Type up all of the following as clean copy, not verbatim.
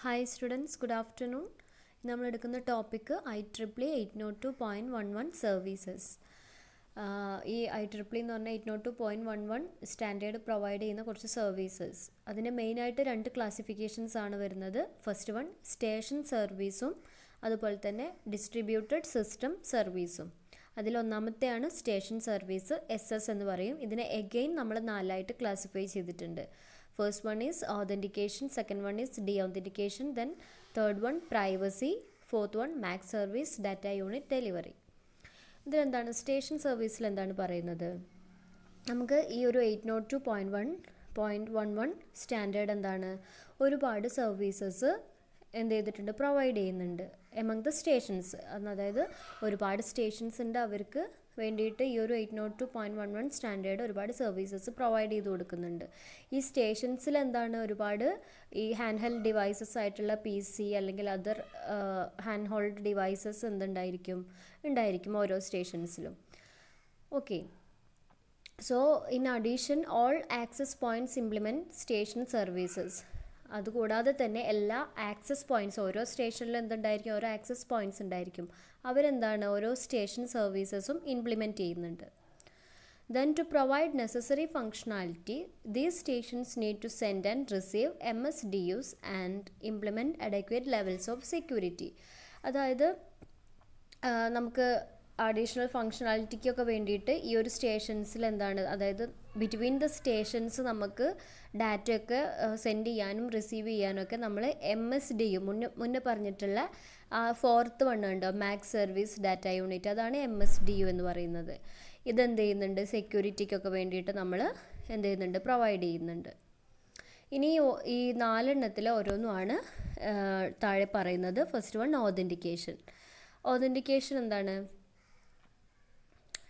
Hi students, good afternoon. നമ്മൾ എടുക്കുന്ന topic IEEE 802.11 services. ഈ IEEE എന്ന് പറഞ്ഞാൽ 802.11 സ്റ്റാൻഡേർഡ് പ്രൊവൈഡ് ചെയ്യുന്ന കുറച്ച് സർവീസസ്. അതിന് മെയിനായിട്ട് രണ്ട് ക്ലാസിഫിക്കേഷൻസ് ആണ് വരുന്നത്. ഫസ്റ്റ് വൺ സ്റ്റേഷൻ സർവീസും അതുപോലെ തന്നെ ഡിസ്ട്രിബ്യൂട്ടഡ് സിസ്റ്റം സർവീസും. അതിലൊന്നാമത്തെയാണ് സ്റ്റേഷൻ സർവീസ്, SS എന്ന് പറയും. ഇതിനെ എഗെയിൻ നമ്മൾ നാലായിട്ട് ക്ലാസിഫൈ ചെയ്തിട്ടുണ്ട്. First one is authentication, second one is de-authentication, then third one privacy, fourth one max service, data unit delivery. ഇതിലെന്താണ് സ്റ്റേഷൻ സർവീസിൽ എന്താണ് പറയുന്നത്? നമുക്ക് ഈ ഒരു 802.1.11 സ്റ്റാൻഡേർഡ് എന്താണ്, ഒരുപാട് സർവീസസ് എന്ത് ചെയ്തിട്ടുണ്ട്, പ്രൊവൈഡ് ചെയ്യുന്നുണ്ട് എമംഗ് ദ സ്റ്റേഷൻസ്. അതായത് ഒരുപാട് സ്റ്റേഷൻസ് ഉണ്ട്, അവർക്ക് വേണ്ടിയിട്ട് ഈ ഒരു 802.11 സ്റ്റാൻഡേർഡ് ഒരുപാട് സർവീസസ് പ്രൊവൈഡ് ചെയ്ത് കൊടുക്കുന്നുണ്ട്. ഈ സ്റ്റേഷൻസിൽ എന്താണ്, ഒരുപാട് ഈ ഹാൻഡ് ഹെൽഡ് ഡിവൈസസ് ആയിട്ടുള്ള PC അല്ലെങ്കിൽ അതർ ഹാൻഡ് ഹോൾഡ് ഡിവൈസസ് ഉണ്ടായിരിക്കും ഓരോ സ്റ്റേഷൻസിലും. Okay, so in addition all access points implement station services. അതുകൂടാതെ തന്നെ എല്ലാ ആക്സസ് പോയിൻറ്റ്സ്, ഓരോ സ്റ്റേഷനിലും എന്തുണ്ടായിരിക്കും, ഓരോ ആക്സസ് പോയിൻറ്റ്സ് ഉണ്ടായിരിക്കും. അവരെന്താണ്, ഓരോ സ്റ്റേഷൻ സർവീസസും ഇംപ്ലിമെൻറ്റ് ചെയ്യുന്നുണ്ട്. Then to provide necessary functionality, these stations need to send and receive MSDUs and implement adequate levels of security. അതായത് നമുക്ക് അഡീഷണൽ ഫങ്ഷണാലിറ്റിക്കൊക്കെ വേണ്ടിയിട്ട് ഈ ഒരു സ്റ്റേഷൻസിൽ എന്താണ്, അതായത് ബിറ്റ്വീൻ ദ സ്റ്റേഷൻസ് നമുക്ക് ഡാറ്റയൊക്കെ സെൻഡ് ചെയ്യാനും റിസീവ് ചെയ്യാനും ഒക്കെ നമ്മൾ MSDU മുന്നേ പറഞ്ഞിട്ടുള്ള ഫോർത്ത് വൺ ഉണ്ട്, മാക്സ് സർവീസ് ഡാറ്റ യൂണിറ്റ്, അതാണ് MSDU എന്ന് പറയുന്നത്. ഇതെന്ത് ചെയ്യുന്നുണ്ട്, സെക്യൂരിറ്റിക്കൊക്കെ വേണ്ടിയിട്ട് നമ്മൾ എന്ത് ചെയ്യുന്നുണ്ട്, പ്രൊവൈഡ് ചെയ്യുന്നുണ്ട്. ഇനി ഈ നാലെണ്ണത്തിൽ ഓരോന്നുമാണ് താഴെ പറയുന്നത്. First one authentication. ഓതൻറ്റിക്കേഷൻ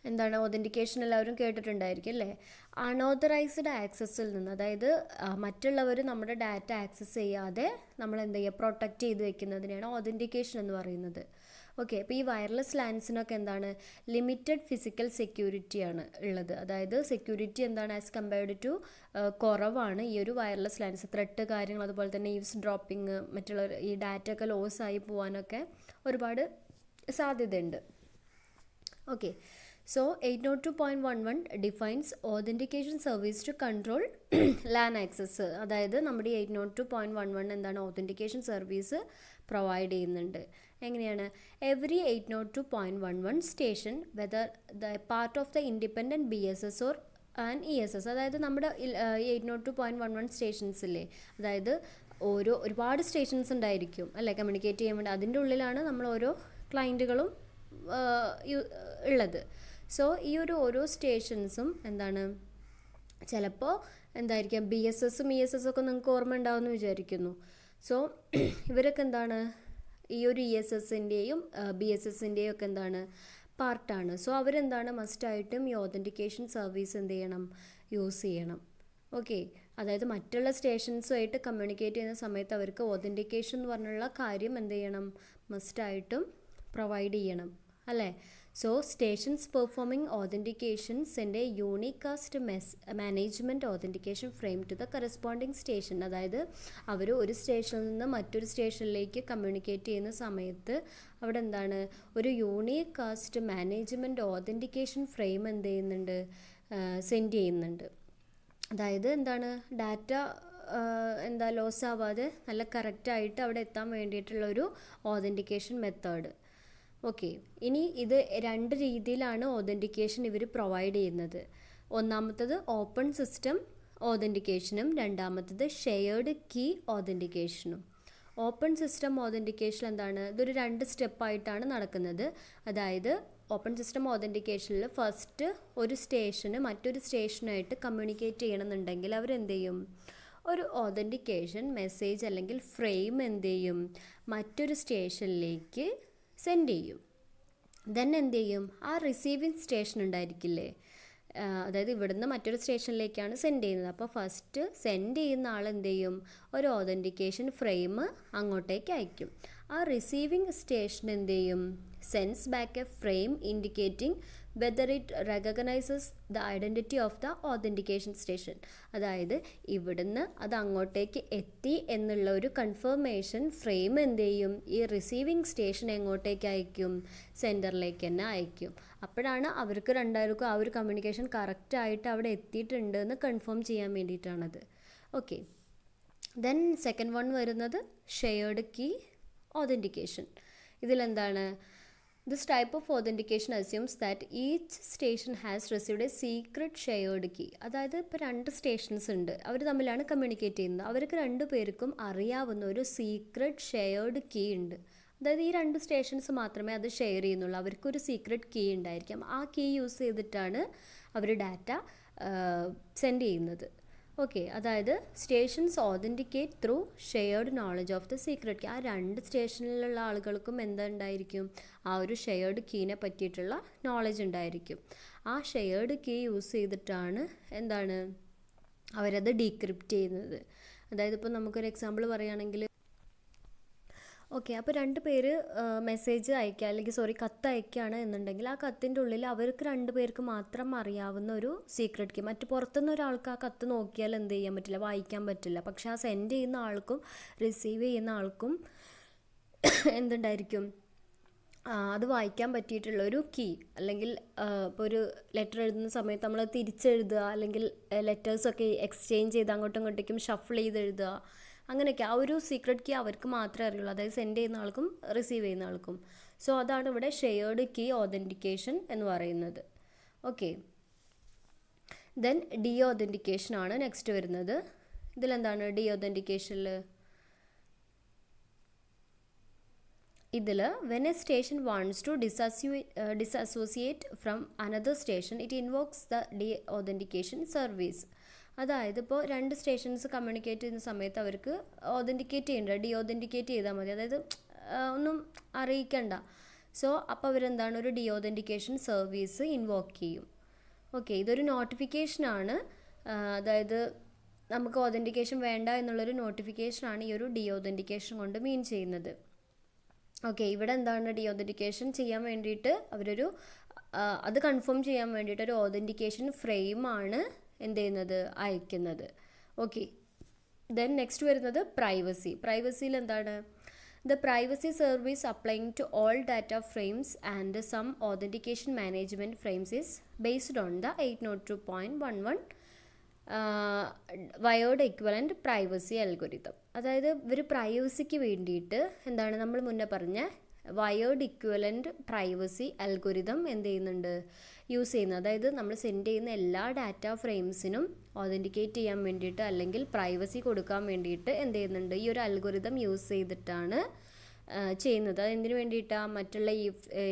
എന്താണ് ഓതൻറ്റിക്കേഷൻ എല്ലാവരും കേട്ടിട്ടുണ്ടായിരിക്കും അല്ലേ? അൺഓതറൈസ്ഡ് ആക്സസിൽ നിന്ന്, അതായത് മറ്റുള്ളവർ നമ്മുടെ ഡാറ്റ ആക്സസ് ചെയ്യാതെ നമ്മൾ എന്ത് ചെയ്യുക, പ്രൊട്ടക്റ്റ് ചെയ്ത് വെക്കുന്നതിനെയാണ് ഓതൻറ്റിക്കേഷൻ എന്ന് പറയുന്നത്. ഓക്കെ, അപ്പോൾ ഈ വയർലെസ് ലാൻസിനൊക്കെ എന്താണ്, ലിമിറ്റഡ് ഫിസിക്കൽ സെക്യൂരിറ്റിയാണ് ഉള്ളത്. അതായത് സെക്യൂരിറ്റി എന്താണ്, ആസ് കമ്പയർഡ് ടു കുറവാണ് ഈ ഒരു വയർലെസ് ലാൻസ്. ത്രെട്ട് കാര്യങ്ങൾ, അതുപോലെ തന്നെ ഈവ്സ് ഡ്രോപ്പിംഗ്, മറ്റുള്ള ഈ ഡാറ്റ ഒക്കെ ലോസ് ആയി പോകാനൊക്കെ ഒരുപാട് സാധ്യതയുണ്ട്. Okay, so 802.11 defines authentication service to control LAN access. അതായത് നമ്മുടെ 802.11 എന്താണ്, ഓതൻറ്റിക്കേഷൻ സർവീസ് പ്രൊവൈഡ് ചെയ്യുന്നുണ്ട്. എങ്ങനെയാണ്, every 802.11 station whether the part of the independent BSS or and ESS, അതായത് നമ്മുടെ 802.11 സ്റ്റേഷൻസില്ലേ, അതായത് ഒരുപാട് സ്റ്റേഷൻസ് ഉണ്ടായിരിക്കും അല്ലേ, കമ്മ്യൂണിക്കേറ്റ് ചെയ്യാൻ വേണ്ടി. അതിൻ്റെ ഉള്ളിലാണ് നമ്മൾ ഓരോ ക്ലയൻറ്റുകളും ഉള്ളത്. സോ ഈ ഓരോ സ്റ്റേഷൻസും എന്താണ്, ചിലപ്പോൾ എന്തായിരിക്കാം, BSSഉം ESSഉം ഒക്കെ നിങ്ങൾക്ക് ഓർമ്മ ഉണ്ടാവുമെന്ന് വിചാരിക്കുന്നു. സോ ഇവരൊക്കെ എന്താണ്, ഈ ഒരു ESSൻ്റെയും BSSൻ്റെയും ഒക്കെ എന്താണ്, പാർട്ടാണ്. സോ അവരെന്താണ്, മസ്റ്റായിട്ടും ഈ ഓതൻറ്റിക്കേഷൻ സർവീസ് എന്ത് ചെയ്യണം, യൂസ് ചെയ്യണം. ഓക്കെ, അതായത് മറ്റുള്ള സ്റ്റേഷൻസുമായിട്ട് കമ്മ്യൂണിക്കേറ്റ് ചെയ്യുന്ന സമയത്ത് അവർക്ക് ഓതൻറ്റിക്കേഷൻ എന്ന് പറഞ്ഞുള്ള കാര്യം എന്ത് ചെയ്യണം, മസ്റ്റായിട്ടും പ്രൊവൈഡ് ചെയ്യണം അല്ലേ? So stations performing authentication send a unicast management authentication frame to the corresponding station. അതായത് അവർ ഒരു സ്റ്റേഷനിൽ നിന്ന് മറ്റൊരു സ്റ്റേഷനിലേക്ക് കമ്മ്യൂണിക്കേറ്റ് ചെയ്യുന്ന സമയത്ത് അവിടെ എന്താണ്, ഒരു യൂണികാസ്റ്റ് മാനേജ്മെൻറ്റ് ഓതൻറ്റിക്കേഷൻ ഫ്രെയിം എന്ത് ചെയ്യുന്നുണ്ട്, സെൻഡ് ചെയ്യുന്നുണ്ട്. അതായത് എന്താണ്, ഡാറ്റ ലോസ് ആവാതെ നല്ല കറക്റ്റായിട്ട് അവിടെ എത്താൻ വേണ്ടിയിട്ടുള്ളൊരു ഓതൻറ്റിക്കേഷൻ മെത്തേഡ്. ഓക്കെ, ഇനി ഇത് രണ്ട് രീതിയിലാണ് ഓതൻറ്റിക്കേഷൻ ഇവർ പ്രൊവൈഡ് ചെയ്യുന്നത്. ഒന്നാമത്തത് ഓപ്പൺ സിസ്റ്റം ഓതൻറ്റിക്കേഷനും രണ്ടാമത്തത് ഷെയർഡ് കീ ഓതൻറ്റിക്കേഷനും. ഓപ്പൺ സിസ്റ്റം ഓതൻറ്റിക്കേഷൻ എന്താണ്, ഇതൊരു 2 സ്റ്റെപ്പായിട്ടാണ് നടക്കുന്നത്. അതായത് ഓപ്പൺ സിസ്റ്റം ഓതൻറ്റിക്കേഷനിൽ ഫസ്റ്റ് ഒരു സ്റ്റേഷന് മറ്റൊരു സ്റ്റേഷനായിട്ട് കമ്മ്യൂണിക്കേറ്റ് ചെയ്യണമെന്നുണ്ടെങ്കിൽ അവരെന്ത് ചെയ്യും, ഒരു ഓതൻറ്റിക്കേഷൻ മെസ്സേജ് അല്ലെങ്കിൽ ഫ്രെയിം എന്ത് ചെയ്യും, മറ്റൊരു സ്റ്റേഷനിലേക്ക് സെൻഡ് ചെയ്യും. ദെൻ എന്ത് ചെയ്യും, ആ റിസീവിങ് സ്റ്റേഷൻ ഉണ്ടായിരിക്കില്ലേ, അതായത് ഇവിടുന്ന് മറ്റൊരു സ്റ്റേഷനിലേക്കാണ് സെൻഡ് ചെയ്യുന്നത്. അപ്പോൾ ഫസ്റ്റ് സെൻഡ് ചെയ്യുന്ന ആൾ എന്ത് ചെയ്യും, ഒരു ഓതൻറ്റിക്കേഷൻ ഫ്രെയിം അങ്ങോട്ടേക്ക് അയക്കും. ആ റിസീവിങ് സ്റ്റേഷൻ എന്ത് ചെയ്യും, sense back A frame indicating whether it recognises the identity of the authentication station. അതായത് ഇവിടുന്ന് അത് അങ്ങോട്ടേക്ക് എത്തി എന്നുള്ള ഒരു കൺഫർമേഷൻ ഫ്രെയിം എന്ത് ചെയ്യും, ഈ റിസീവിങ് സ്റ്റേഷൻ എങ്ങോട്ടേക്ക് അയക്കും, സെൻറ്ററിലേക്ക് തന്നെ അയക്കും. അപ്പോഴാണ് അവർക്ക് രണ്ടാൾക്കും ആ ഒരു കമ്മ്യൂണിക്കേഷൻ കറക്റ്റായിട്ട് അവിടെ എത്തിയിട്ടുണ്ട് എന്ന് കൺഫേം ചെയ്യാൻ വേണ്ടിയിട്ടാണത്. ഓക്കെ, ദെൻ സെക്കൻഡ് വൺ വരുന്നത് ഷെയർഡ് കീ ഓതൻറ്റിക്കേഷൻ. ഇതിലെന്താണ്, this type of authentication assumes that each station has received a secret shared key. അതായത് ഇപ്പോൾ 2 സ്റ്റേഷൻസ് ഉണ്ട്, അവർ തമ്മിലാണ് കമ്മ്യൂണിക്കേറ്റ് ചെയ്യുന്നത്. അവർക്ക് 2 പേർക്കും അറിയാവുന്ന ഒരു സീക്രട്ട് ഷെയർഡ് കീ ഉണ്ട്. അതായത് ഈ 2 സ്റ്റേഷൻസ് മാത്രമേ അത് ഷെയർ ചെയ്യുന്നുള്ളൂ. അവർക്കൊരു സീക്രട്ട് കീ ഉണ്ടായിരിക്കാം. ആ കീ യൂസ് ചെയ്തിട്ടാണ് അവർ ഡാറ്റ സെൻഡ് ചെയ്യുന്നത്. ഓക്കെ, അതായത് stations authenticate through shared knowledge of the secret key. ആ 2 സ്റ്റേഷനിലുള്ള ആളുകൾക്കും എന്തായിരിക്കും, ആ ഒരു ഷെയർഡ് കീനെ പറ്റിയിട്ടുള്ള നോളജ് ഉണ്ടായിരിക്കും. ആ ഷെയർഡ് കീ യൂസ് ചെയ്തിട്ടാണ് എന്താണ് അവരത് ഡീക്രിപ്റ്റ് ചെയ്യുന്നത്. അതായത് ഇപ്പോൾ നമുക്കൊരു എക്സാമ്പിൾ പറയുകയാണെങ്കിൽ, ഓക്കെ, അപ്പോൾ 2 പേര് മെസ്സേജ് അയക്കുക, അല്ലെങ്കിൽ കത്ത് അയക്കുകയാണ് എന്നുണ്ടെങ്കിൽ ആ കത്തിൻ്റെ ഉള്ളിൽ അവർക്ക് 2 പേർക്ക് മാത്രം അറിയാവുന്ന ഒരു സീക്രട്ട് കീ. മറ്റ് പുറത്തുനിന്ന് ഒരാൾക്ക് ആ കത്ത് നോക്കിയാൽ എന്ത് ചെയ്യാൻ പറ്റില്ല, വായിക്കാൻ പറ്റില്ല. പക്ഷേ ആ സെൻഡ് ചെയ്യുന്ന ആൾക്കും റിസീവ് ചെയ്യുന്ന ആൾക്കും എന്തുണ്ടായിരിക്കും, അത് വായിക്കാൻ പറ്റിയിട്ടുള്ളൊരു കീ. അല്ലെങ്കിൽ ഇപ്പോൾ ഒരു ലെറ്റർ എഴുതുന്ന സമയത്ത് നമ്മൾ തിരിച്ചെഴുതുക, അല്ലെങ്കിൽ ലെറ്റേഴ്സൊക്കെ എക്സ്ചേഞ്ച് ചെയ്ത് അങ്ങോട്ടും ഇങ്ങോട്ടേക്കും ഷഫിൾ ചെയ്ത് എഴുതുക, അങ്ങനെയൊക്കെ ആ ഒരു സീക്രട്ട് കീ അവർക്ക് മാത്രമേ അറിയുള്ളൂ, അതായത് സെൻഡ് ചെയ്യുന്ന ആൾക്കും റിസീവ് ചെയ്യുന്ന ആൾക്കും. സോ അതാണ് ഇവിടെ ഷെയർഡ് കീ ഓതൻറ്റിക്കേഷൻ എന്ന് പറയുന്നത്. ഓക്കെ, ദെൻ ഡി ഓതൻറ്റിക്കേഷൻ ആണ് നെക്സ്റ്റ് വരുന്നത്. ഇതിലെന്താണ് ഡി ഓതൻറ്റിക്കേഷനിൽ, ഇതിൽ when a station wants to disassociate from another station it invokes the deauthentication service. അതായത് ഇപ്പോൾ 2 സ്റ്റേഷൻസ് കമ്മ്യൂണിക്കേറ്റ് ചെയ്യുന്ന സമയത്ത് അവർക്ക് ഓതൻറ്റിക്കേറ്റ് ചെയ്യേണ്ട, ഡി ഓതൻറ്റിക്കേറ്റ് ചെയ്താൽ മതി, അതായത് ഒന്നും അറിയിക്കണ്ട. സോ അപ്പോൾ അവരെന്താണ്, ഒരു ഡി ഓതൻറ്റിക്കേഷൻ സർവീസ് ഇൻവോക്ക് ചെയ്യും. ഓക്കെ, ഇതൊരു നോട്ടിഫിക്കേഷനാണ്. അതായത് നമുക്ക് ഓതൻറ്റിക്കേഷൻ വേണ്ട എന്നുള്ളൊരു നോട്ടിഫിക്കേഷനാണ് ഈ ഒരു ഡി ഓതൻറ്റിക്കേഷൻ കൊണ്ട് മീൻ ചെയ്യുന്നത്. ഓക്കെ, ഇവിടെ എന്താണ് ഡി ഓതൻറ്റിക്കേഷൻ ചെയ്യാൻ വേണ്ടിയിട്ട് അവരൊരു അത് കൺഫേം ചെയ്യാൻ വേണ്ടിയിട്ട് ഒരു ഓതൻറ്റിക്കേഷൻ ഫ്രെയിമാണ് എന്ത് ചെയ്യുന്നത്, അയക്കുന്നത്. ഓക്കെ, ദെൻ നെക്സ്റ്റ് വരുന്നത് പ്രൈവസി. പ്രൈവസിയിൽ എന്താണ്, the privacy service applying to all data frames and some authentication management frames is based on the 802.11 wired equivalent privacy algorithm. അതായത് ഇവർ പ്രൈവസിക്ക് വേണ്ടിയിട്ട് എന്താണ് നമ്മൾ മുന്നേ പറഞ്ഞ വയേർഡ് ഇക്വലൻറ്റ് പ്രൈവസി അൽഗോരിതം എന്ത് ചെയ്യുന്നുണ്ട്, യൂസ് ചെയ്യുന്നത്. അതായത് നമ്മൾ സെൻഡ് ചെയ്യുന്ന എല്ലാ ഡാറ്റ ഫ്രെയിംസിനും ഓതൻറ്റിക്കേറ്റ് ചെയ്യാൻ വേണ്ടിയിട്ട് അല്ലെങ്കിൽ പ്രൈവസി കൊടുക്കാൻ വേണ്ടിയിട്ട് എന്ത് ചെയ്യുന്നുണ്ട്, ഈ ഒരു അൽഗോരിതം യൂസ് ചെയ്തിട്ടാണ് ചെയ്യുന്നത്. അത് എന്തിനു വേണ്ടിയിട്ടാണ്, മറ്റുള്ള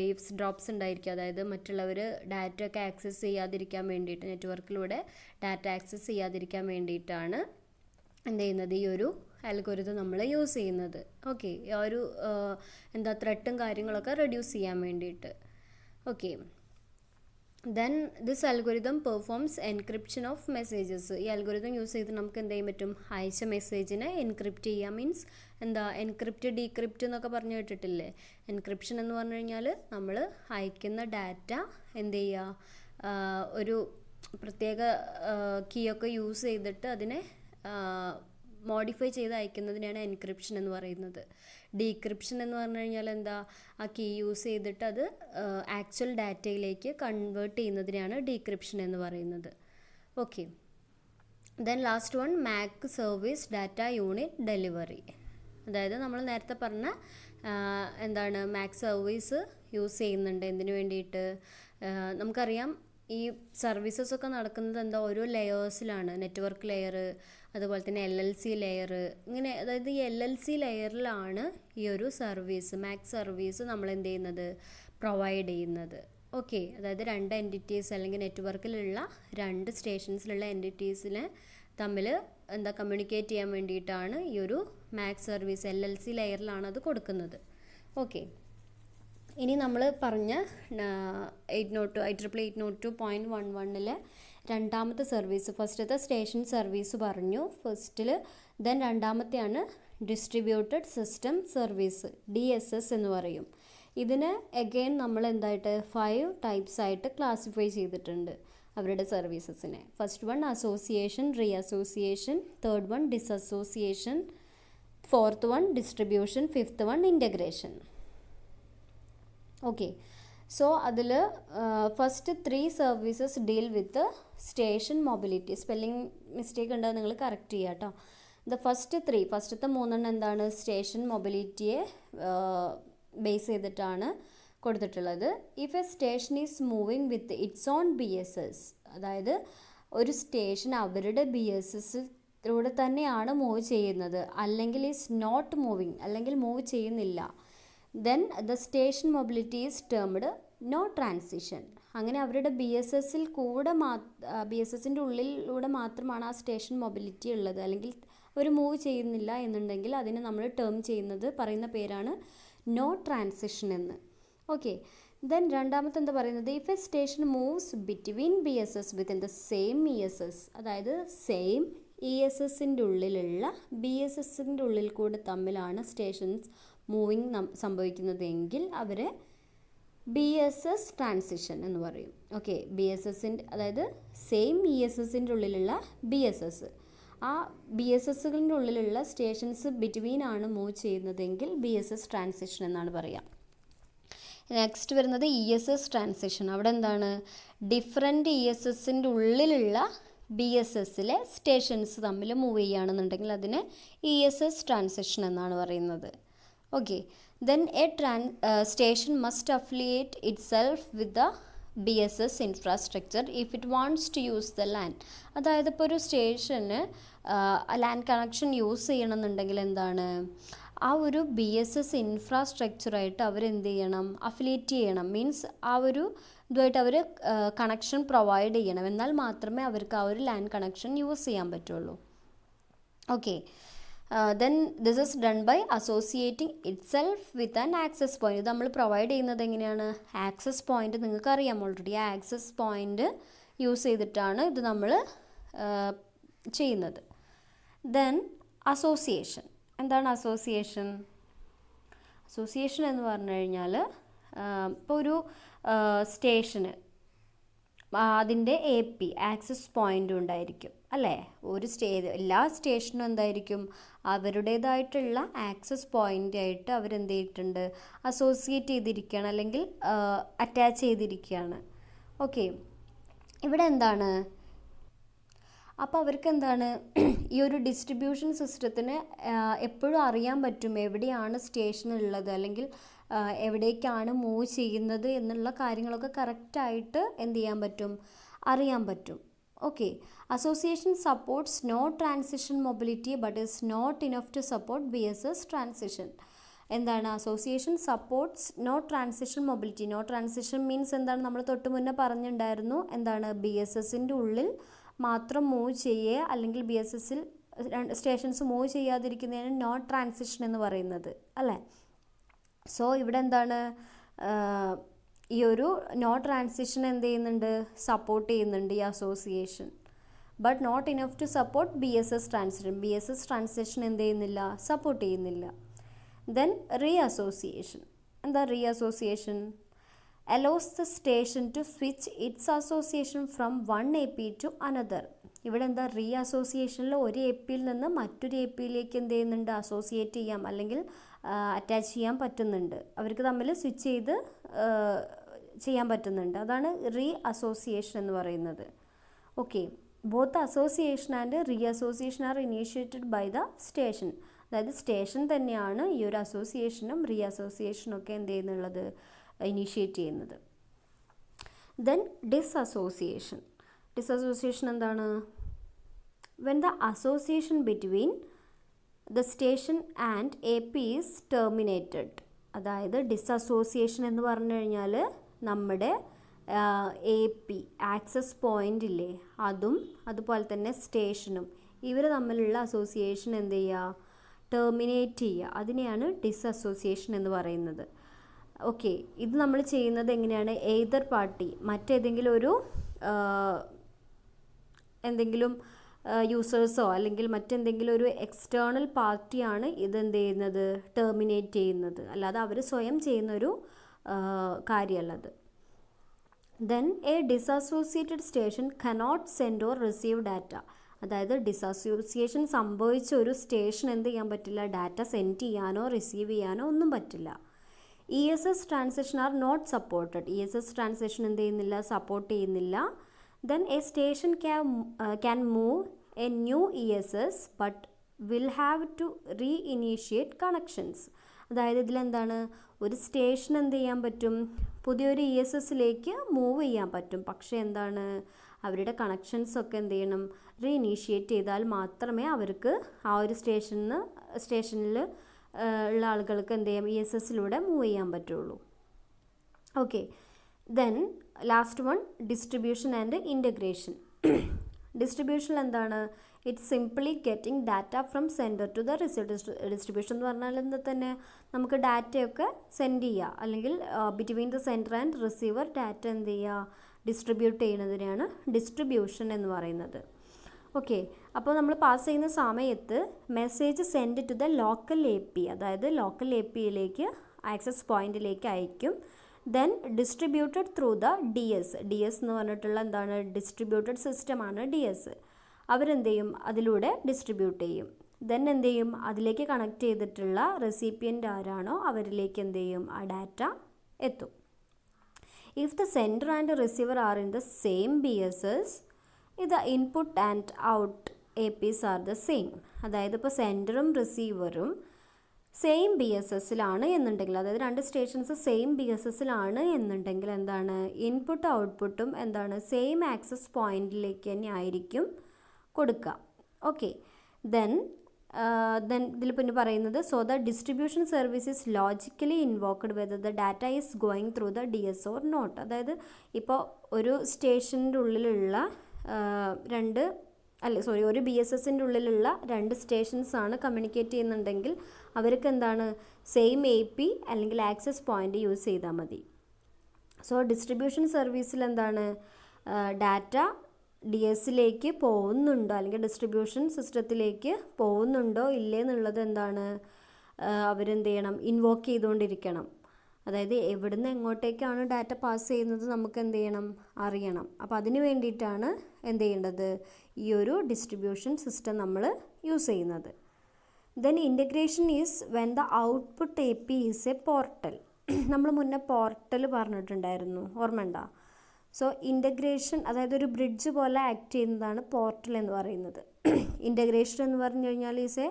ഈവ്സ് ഡ്രോപ്സ് ഉണ്ടായിരിക്കും, അതായത് മറ്റുള്ളവർ ഡാറ്റ ഒക്കെ ആക്സസ് ചെയ്യാതിരിക്കാൻ വേണ്ടിയിട്ട്, നെറ്റ്വർക്കിലൂടെ ഡാറ്റ ആക്സസ് ചെയ്യാതിരിക്കാൻ വേണ്ടിയിട്ടാണ് എന്ത് ചെയ്യുന്നത്, ഈ ഒരു അൽഗോരിതം നമ്മൾ യൂസ് ചെയ്യുന്നത്. ഓക്കെ, ആ ഒരു ത്രെട്ടും കാര്യങ്ങളൊക്കെ റെഡ്യൂസ് ചെയ്യാൻ വേണ്ടിയിട്ട്. Okay, then this algorithm performs encryption of messages. ഈ അൽഗോരിതം യൂസ് ചെയ്ത് നമുക്ക് എന്ത് ചെയ്യാൻ പറ്റും, അയച്ച മെസ്സേജിനെ എൻക്രിപ്റ്റ് ചെയ്യാം. മീൻസ് എൻക്രിപ്റ്റ് ഡീക്രിപ്റ്റ് എന്നൊക്കെ പറഞ്ഞു കേട്ടിട്ടില്ലേ. എൻക്രിപ്ഷൻ എന്ന് പറഞ്ഞു കഴിഞ്ഞാൽ നമ്മൾ അയക്കുന്ന ഡാറ്റ എന്ത് ചെയ്യുക, ഒരു പ്രത്യേക കീ ഒക്കെ യൂസ് ചെയ്തിട്ട് അതിനെ മോഡിഫൈ ചെയ്ത് അയക്കുന്നതിനാണ് എൻക്രിപ്ഷൻ എന്ന് പറയുന്നത്. ഡീക്രിപ്ഷൻ എന്ന് പറഞ്ഞു കഴിഞ്ഞാൽ ആ കീ യൂസ് ചെയ്തിട്ട് അത് ആക്ച്വൽ ഡാറ്റയിലേക്ക് കൺവേർട്ട് ചെയ്യുന്നതിനാണ് ഡീക്രിപ്ഷൻ എന്ന് പറയുന്നത്. Okay, then last one Mac service data unit delivery. അതായത് നമ്മൾ നേരത്തെ പറഞ്ഞ മാക് സർവീസ് യൂസ് ചെയ്യുന്നുണ്ട് എന്തിനു വേണ്ടിയിട്ട്, നമുക്കറിയാം ഈ സർവീസസ് ഒക്കെ നടക്കുന്നത് ഓരോ ലെയേഴ്സിലാണ്. നെറ്റ്വർക്ക് ലെയർ, അതുപോലെ തന്നെ LLC ലെയർ, ഇങ്ങനെ. അതായത് ഈ LLC ലെയറിലാണ് ഈ ഒരു സർവീസ് മാക് സർവീസ് നമ്മൾ എന്ത് ചെയ്യുന്നത്, പ്രൊവൈഡ് ചെയ്യുന്നത്. ഓക്കെ, അതായത് 2 എൻറ്റിറ്റീസ് അല്ലെങ്കിൽ നെറ്റ്വർക്കിലുള്ള 2 സ്റ്റേഷൻസിലുള്ള എൻറ്റിറ്റീസിനെ തമ്മിൽ കമ്മ്യൂണിക്കേറ്റ് ചെയ്യാൻ വേണ്ടിയിട്ടാണ് ഈ ഒരു മാക് സർവീസ് LLC ലെയറിലാണ് അത് കൊടുക്കുന്നത്. ഓക്കെ, ഇനി നമ്മൾ പറഞ്ഞ 802.11 രണ്ടാമത്തെ സർവീസ്, ഫസ്റ്റത്തെ സ്റ്റേഷൻ സർവീസ് പറഞ്ഞു ഫസ്റ്റിൽ. ദെൻ രണ്ടാമത്തെയാണ് ഡിസ്ട്രിബ്യൂട്ടഡ് സിസ്റ്റം സർവീസ്, DSS എന്ന് പറയും. ഇതിനെ എഗെയിൻ നമ്മൾ എന്തായിട്ട് 5 ടൈപ്സ് ആയിട്ട് ക്ലാസിഫൈ ചെയ്തിട്ടുണ്ട് അവരുടെ സർവീസസിനെ. First one association, reassociation, third one disassociation, fourth one distribution, fifth one integration. Okay, so അതിൽ first 3 services deal with station mobility. Spelling mistake ഉണ്ടെങ്കിൽ നിങ്ങൾ കറക്റ്റ് ചെയ്യുക കേട്ടോ. ഫസ്റ്റത്തെ 3 എന്താണ്, സ്റ്റേഷൻ മൊബിലിറ്റിയെ ബേസ് ചെയ്തിട്ടാണ് കൊടുത്തിട്ടുള്ളത്. If A station is moving with its on BSS, അതായത് ഒരു സ്റ്റേഷൻ അവരുടെ BSSലൂടെ തന്നെയാണ് മൂവ് ചെയ്യുന്നത്, അല്ലെങ്കിൽ ഈസ് നോട്ട് മൂവിങ്, അല്ലെങ്കിൽ മൂവ് ചെയ്യുന്നില്ല, then the station mobility is termed no transition. അങ്ങനെ അവരുടെ BSSൻ്റെ ഉള്ളിലൂടെ മാത്രമാണ് ആ സ്റ്റേഷൻ മൊബിലിറ്റി ഉള്ളത്, അല്ലെങ്കിൽ അവർ മൂവ് ചെയ്യുന്നില്ല എന്നുണ്ടെങ്കിൽ അതിനെ നമ്മൾ പറയുന്ന പേരാണ് നോ ട്രാൻസിഷൻ എന്ന്. ഓക്കെ, ദെൻ രണ്ടാമത്തെ എന്താ പറയുന്നത്, if A station moves between BSS within the same ESS, അതായത് സെയിം ESSൻ്റെ ഉള്ളിലുള്ള BSSൻ്റെ ഉള്ളിൽ കൂടെ തമ്മിലാണ് സ്റ്റേഷൻസ് മൂവിങ് സംഭവിക്കുന്നതെങ്കിൽ അവരെ BSS ട്രാൻസിഷൻ എന്ന് പറയും. ഓക്കെ, അതായത് സെയിം ESSൻ്റെ ഉള്ളിലുള്ള BSS, ആ BSSകളുടെ ഉള്ളിലുള്ള സ്റ്റേഷൻസ് ബിറ്റ്വീൻ ആണ് മൂവ് ചെയ്യുന്നതെങ്കിൽ BSS ട്രാൻസിഷൻ എന്നാണ് പറയുക. നെക്സ്റ്റ് വരുന്നത് ESS ട്രാൻസിഷൻ. അവിടെ എന്താണ്, ഡിഫറെൻറ്റ് ESSൻ്റെ ഉള്ളിലുള്ള BSSലെ സ്റ്റേഷൻസ് തമ്മിൽ മൂവ് ചെയ്യുകയാണെന്നുണ്ടെങ്കിൽ അതിനെ ESS ട്രാൻസിഷൻ എന്നാണ് പറയുന്നത്. Okay, then station must affiliate itself with the BSS infrastructure if it wants to use the LAN. അതായത് ഇപ്പോൾ ഒരു സ്റ്റേഷന് ലാൻഡ് കണക്ഷൻ യൂസ് ചെയ്യണമെന്നുണ്ടെങ്കിൽ എന്താണ്, ആ ഒരു BSS ഇൻഫ്രാസ്ട്രക്ചറായിട്ട് അവരെന്ത് ചെയ്യണം, അഫിലിയേറ്റ് ചെയ്യണം. മീൻസ് ആ ഒരു ഇതുമായിട്ട് അവർ കണക്ഷൻ പ്രൊവൈഡ് ചെയ്യണം, എന്നാൽ മാത്രമേ അവർക്ക് ആ ഒരു ലാൻഡ് കണക്ഷൻ യൂസ് ചെയ്യാൻ പറ്റുള്ളൂ. Okay, then this is done by associating itself with an access point. ഇത് നമ്മൾ പ്രൊവൈഡ് ചെയ്യുന്നത് എങ്ങനെയാണ്, ആക്സസ് പോയിൻ്റ് നിങ്ങൾക്ക് അറിയാം ഓൾറെഡി. ആ ആക്സസ് പോയിൻ്റ് യൂസ് ചെയ്തിട്ടാണ് ഇത് നമ്മൾ ചെയ്യുന്നത്. Then association. എന്താണ് അസോസിയേഷൻ? അസോസിയേഷൻ എന്ന് പറഞ്ഞു കഴിഞ്ഞാൽ ഇപ്പോൾ ഒരു സ്റ്റേഷന് അതിൻ്റെ AP ആക്സസ് പോയിൻ്റും ഉണ്ടായിരിക്കും അല്ലേ. എല്ലാ സ്റ്റേഷനും എന്തായിരിക്കും, അവരുടേതായിട്ടുള്ള ആക്സസ് പോയിൻ്റായിട്ട് അവരെന്ത് ചെയ്തിട്ടുണ്ട്, അസോസിയേറ്റ് ചെയ്തിരിക്കുകയാണ്, അല്ലെങ്കിൽ അറ്റാച്ച് ചെയ്തിരിക്കുകയാണ്. ഓക്കെ, ഇവിടെ എന്താണ്, അപ്പോൾ അവർക്ക് എന്താണ്, ഈ ഒരു ഡിസ്ട്രിബ്യൂഷൻ സിസ്റ്റത്തിന് എപ്പോഴും അറിയാൻ പറ്റും എവിടെയാണ് സ്റ്റേഷൻ ഉള്ളത്, അല്ലെങ്കിൽ എവിടേക്കാണ് മൂവ് ചെയ്യുന്നത് എന്നുള്ള കാര്യങ്ങളൊക്കെ കറക്റ്റായിട്ട് എന്ത് ചെയ്യാൻ പറ്റും, അറിയാൻ പറ്റും. Okay, association supports no transition mobility but is not enough to support BSS transition. എന്താണ്, association supports no transition mobility. No transition means എന്താണ്, നമ്മൾ തൊട്ട് മുന്നേ പറഞ്ഞിട്ടുണ്ടായിരുന്നു, എന്താണ്, BSSൻ്റെ ഉള്ളിൽ മാത്രം മൂവ് ചെയ്യുക, അല്ലെങ്കിൽ BSSൽ സ്റ്റേഷൻസ് മൂവ് ചെയ്യാതിരിക്കുന്നതിന് നോ ട്രാൻസിഷൻ എന്ന് പറയുന്നത് അല്ലേ. സോ ഇവിടെ എന്താണ്, ഈ ഒരു നോ ട്രാൻസിഷൻ എന്ത് ചെയ്യുന്നുണ്ട്, സപ്പോർട്ട് ചെയ്യുന്നുണ്ട് ഈ association. But not enough to support BSS transition. BSS transition എന്ത് ചെയ്യുന്നില്ല, സപ്പോർട്ട് ചെയ്യുന്നില്ല. Then reassociation. എന്താ reassociation? allows the station to switch its association from one AP to another. ഇവിടെ എന്താ, റീ അസോസിയേഷനിൽ ഒരു APയിൽ നിന്ന് മറ്റൊരു APയിലേക്ക് എന്ത് ചെയ്യുന്നുണ്ട്, അസോസിയേറ്റ് ചെയ്യാം, അല്ലെങ്കിൽ അറ്റാച്ച് ചെയ്യാൻ പറ്റുന്നുണ്ട്. അവർക്ക് തമ്മിൽ സ്വിച്ച് ചെയ്ത് ചെയ്യാൻ പറ്റുന്നുണ്ട്. അതാണ് റീ അസോസിയേഷൻ എന്ന് പറയുന്നത്. Okay, both association and reassociation are initiated by the station. അതായത് സ്റ്റേഷൻ തന്നെയാണ് ഈ ഒരു അസോസിയേഷനും റീ അസോസിയേഷനും ഒക്കെ എന്ത് ചെയ്യുന്നുള്ളത്, ഇനീഷ്യേറ്റ് ചെയ്യുന്നത്. ദെൻ ഡിസസോസിയേഷൻ. ഡിസസോസിയേഷൻ എന്താണ്, when the association between the station and AP is terminated. അതായത് ഡിസസോസിയേഷൻ എന്ന് പറഞ്ഞു കഴിഞ്ഞാൽ നമ്മുടെ AP ആക്സസ് പോയിൻ്റ് ഇല്ലേ, അതും അതുപോലെ തന്നെ സ്റ്റേഷനും ഇവർ തമ്മിലുള്ള അസോസിയേഷൻ എന്ത് ചെയ്യുക, ടെർമിനേറ്റ് ചെയ്യുക. അതിനെയാണ് ഡിസസോസിയേഷൻ എന്ന് പറയുന്നത്. ഓക്കെ, ഇത് നമ്മൾ ചെയ്യുന്നത് എങ്ങനെയാണ്, എയ്തർ പാർട്ടി മറ്റേതെങ്കിലും ഒരു എന്തെങ്കിലും യൂസേഴ്സോ അല്ലെങ്കിൽ മറ്റെന്തെങ്കിലും ഒരു എക്സ്റ്റേണൽ പാർട്ടിയാണ് ഇതെന്ത് ചെയ്യുന്നത്, ടെർമിനേറ്റ് ചെയ്യുന്നത്. അല്ലാതെ അവർ സ്വയം ചെയ്യുന്നൊരു കാര്യമുള്ളത്. Then a disassociated station cannot send or receive data. അതായത് ഡിസസോസിയേഷൻ സംഭവിച്ച ഒരു സ്റ്റേഷൻ എന്ത് ചെയ്യാൻ പറ്റില്ല, ഡാറ്റ സെൻഡ് ചെയ്യാനോ റിസീവ് ചെയ്യാനോ ഒന്നും പറ്റില്ല. ESS transaction are not supported. ESS transaction എന്ത് ചെയ്യുന്നില്ല, സപ്പോർട്ട് ചെയ്യുന്നില്ല. Then a station can move a new ESS but will have to reinitiate connections. അതായത് ഇതിലെന്താണ്, ഒരു സ്റ്റേഷൻ എന്ത് ചെയ്യാൻ പറ്റും, പുതിയൊരു ESSലേക്ക് മൂവ് ചെയ്യാൻ പറ്റും. പക്ഷേ എന്താണ്, അവരുടെ കണക്ഷൻസൊക്കെ എന്ത് ചെയ്യണം, റീഇനീഷ്യേറ്റ് ചെയ്താൽ മാത്രമേ അവർക്ക് ആ ഒരു സ്റ്റേഷനിൽ ഉള്ള ആളുകൾക്ക് എന്ത് ചെയ്യാം, ESSലൂടെ മൂവ് ചെയ്യാൻ പറ്റുള്ളൂ. Okay, then last one distribution and integration. Distribution എന്താണ്, it's simply getting data from sender to the receiver. Distribution എന്ന് പറഞ്ഞാൽ എന്താ തന്നെ, നമുക്ക് ഡാറ്റയൊക്കെ സെൻഡ് ചെയ്യുക, അല്ലെങ്കിൽ between the sender and receiver data എന്ത് ചെയ്യുക, ഡിസ്ട്രിബ്യൂട്ട് ചെയ്യുന്നതിനെയാണ് ഡിസ്ട്രിബ്യൂഷൻ എന്ന് പറയുന്നത്. ഓക്കെ, അപ്പോൾ നമ്മൾ പാസ് ചെയ്യുന്ന സമയത്ത് message send to the local API, അതായത് ലോക്കൽ APIയിലേക്ക് ആക്സസ് പോയിന്റിലേക്ക് അയക്കും. Then distributed through the DS എന്ന് പറഞ്ഞിട്ടുള്ള എന്താണ്, ഡിസ്ട്രിബ്യൂട്ടഡ് സിസ്റ്റമാണ് DS. അവരെന്ത് ചെയ്യും, അതിലൂടെ ഡിസ്ട്രിബ്യൂട്ട് ചെയ്യും. ദെൻ എന്ത് ചെയ്യും, അതിലേക്ക് കണക്ട് ചെയ്തിട്ടുള്ള റെസിപ്പിയൻ്റ് ആരാണോ അവരിലേക്ക് എന്ത് ചെയ്യും, ആ ഡാറ്റ എത്തും. If the sender and receiver are in the same BSS, ഇത് input and out APIs are the same. അതായത് ഇപ്പോൾ സെൻഡറും റിസീവറും സെയിം BSSലാണ് എന്നുണ്ടെങ്കിൽ, അതായത് രണ്ട് സ്റ്റേഷൻസ് സെയിം BSSലാണ് എന്നുണ്ടെങ്കിൽ എന്താണ്, ഇൻപുട്ട് ഔട്ട്പുട്ടും എന്താണ്, സെയിം ആക്സസ് പോയിന്റിലേക്ക് തന്നെ ആയിരിക്കും കൊടുക്കുക. ഓക്കെ, ദെൻ ഇതിൽ പിന്നെ പറയുന്നത്, so the distribution service is logically invoked whether the data is going through the DS or not. അതായത് ഇപ്പോൾ ഒരു സ്റ്റേഷൻ്റെ ഉള്ളിലുള്ള ഒരു BSSൻ്റെ ഉള്ളിലുള്ള രണ്ട് സ്റ്റേഷൻസാണ് കമ്മ്യൂണിക്കേറ്റ് ചെയ്യുന്നുണ്ടെങ്കിൽ അവർക്ക് എന്താണ്, സെയിം API അല്ലെങ്കിൽ ആക്സസ് പോയിൻ്റ് യൂസ് ചെയ്താൽ മതി. സോ ഡിസ്ട്രിബ്യൂഷൻ സർവീസിൽ എന്താണ്, ഡാറ്റ DS പോകുന്നുണ്ടോ അല്ലെങ്കിൽ ഡിസ്ട്രിബ്യൂഷൻ സിസ്റ്റത്തിലേക്ക് പോകുന്നുണ്ടോ ഇല്ലേ എന്നുള്ളത് എന്താണ്, അവരെന്ത് ചെയ്യണം, ഇൻവോക്ക് ചെയ്തുകൊണ്ടിരിക്കണം. അതായത് എവിടുന്ന് എങ്ങോട്ടേക്കാണ് ഡാറ്റ പാസ് ചെയ്യുന്നത് നമുക്ക് എന്ത് ചെയ്യണം, അറിയണം. അപ്പോൾ അതിന് വേണ്ടിയിട്ടാണ് എന്ത് ചെയ്യേണ്ടത്, ഈ ഒരു ഡിസ്ട്രിബ്യൂഷൻ സിസ്റ്റം നമ്മൾ യൂസ് ചെയ്യുന്നത്. Then integration is when the output API is a portal. നമ്മൾ മുന്നേ പോർട്ടൽ പറഞ്ഞിട്ടുണ്ടായിരുന്നു, ഓർമ്മയുണ്ടോ? സോ ഇൻ്റഗ്രേഷൻ അതായത് ഒരു ബ്രിഡ്ജ് പോലെ ആക്ട് ചെയ്യുന്നതാണ് പോർട്ടൽ എന്ന് പറയുന്നത്. ഇൻ്റഗ്രേഷൻ എന്ന് പറഞ്ഞു കഴിഞ്ഞാൽ is a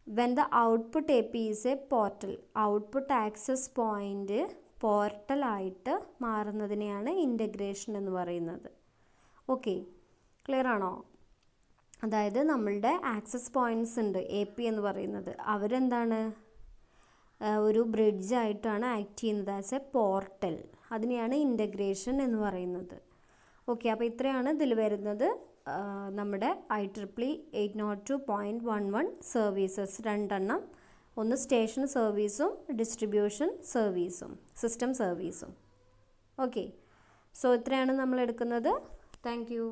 when the output API is a portal. Output access point പോർട്ടലായിട്ട് മാറുന്നതിനെയാണ് ഇൻ്റഗ്രേഷൻ എന്ന് പറയുന്നത്. ഓക്കെ, ക്ലിയർ ആണോ? അതായത് നമ്മളുടെ ആക്സസ് പോയിൻറ്റ്സ് ഉണ്ട് API എന്ന് പറയുന്നത്, അവരെന്താണ്, ഒരു ബ്രിഡ്ജായിട്ടാണ് ആക്ട് ചെയ്യുന്നത് ആസ് എ പോർട്ടൽ. അതിനെയാണ് ഇൻ്റഗ്രേഷൻ എന്ന് പറയുന്നത്. ഓക്കെ, അപ്പോൾ ഇത്രയാണ് ഇതിൽ വരുന്നത് നമ്മുടെ IEEE 802.11 സർവീസസ് രണ്ടെണ്ണം. ഒന്ന് സ്റ്റേഷൻ സർവീസും ഡിസ്ട്രിബ്യൂഷൻ സർവീസും സിസ്റ്റം സർവീസും. ഓക്കെ, സോ ഇത്രയാണ് നമ്മൾ എടുക്കുന്നത്. Thank you.